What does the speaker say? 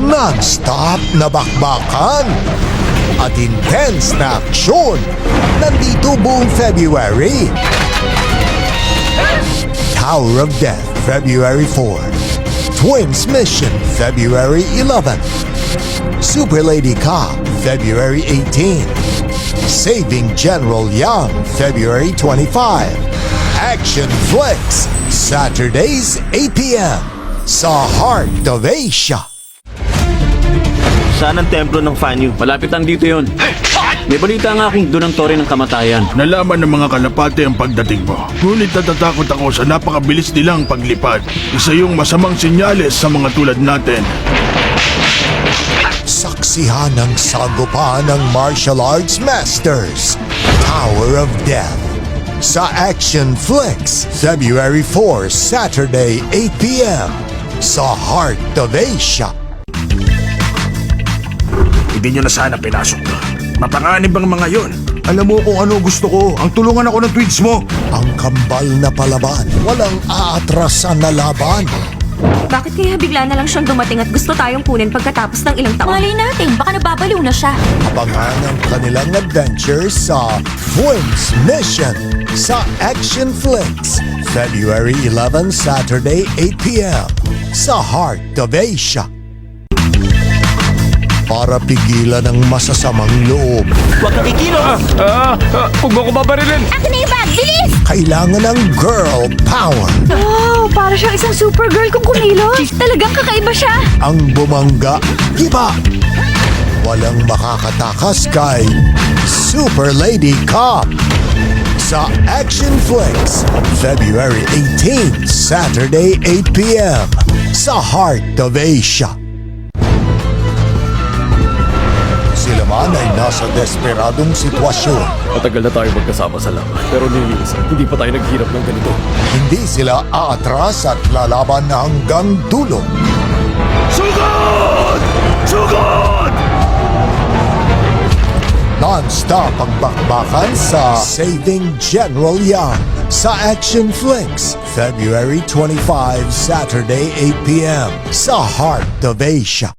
non-stop na bakbakan at intense na aksyon. Nandito buong February. Tower of Death, February 4. Twins Mission, February 11. Super Lady Cop, February 18. Saving General Young, February 25. Action Flicks, Saturdays 8 p.m. sa Heart of Asia. Saan ang templo ng Fanyu? Malapit lang dito yun. May balita nga akong doon ang tore ng kamatayan. Nalaman ng mga kalapate ang pagdating mo. Ngunit natatakot ako sa napakabilis nilang paglipad. Isa yung masamang senyales sa mga tulad natin. Saksihan ang sagupan ng martial arts masters. Tower of Death sa Action Flicks, February 4, Saturday 8 p.m. sa Heart of Asia. Hindi nyo na sana pinasok to. Mapanganib ang mga yon. Alam mo kung ano gusto ko, ang tulungan ako ng tweets mo. Ang kambal na palaban, walang aatrasan na laban. Bakit kaya bigla na lang siyang dumating at gusto tayong kunin pagkatapos ng ilang taon? Malay natin, baka nababaliw na siya. Abangan ang kanilang adventure sa Twins Mission sa Action Flicks, February 11, Saturday 8 p.m. sa Heart of Asia. Para pigilan ang masasamang loob, Huwag ka kikilos! Huwag mo ko babarilin! Akin na yung bag! Bilis! kailangan ng girl power. Wow! Para siyang isang supergirl kung kumilos. Talagang kakaiba siya. Ang bumangga, iba. Walang makakatakas kay Super Lady Cop sa Action Flicks, February 18, Saturday 8 p.m. sa Heart of Asia. Sila man ay nasa desperadong sitwasyon. Matagal na tayo magkasama sa laban. Pero nilinis, hindi pa tayo naghirap ng ganito. Hindi sila aatras at lalaban hanggang dulo. Sugod! Sugod! Non-stop ang bakbakan sa Saving General Young sa Action Flicks, February 25, Saturday 8 p.m. sa Heart of Asia.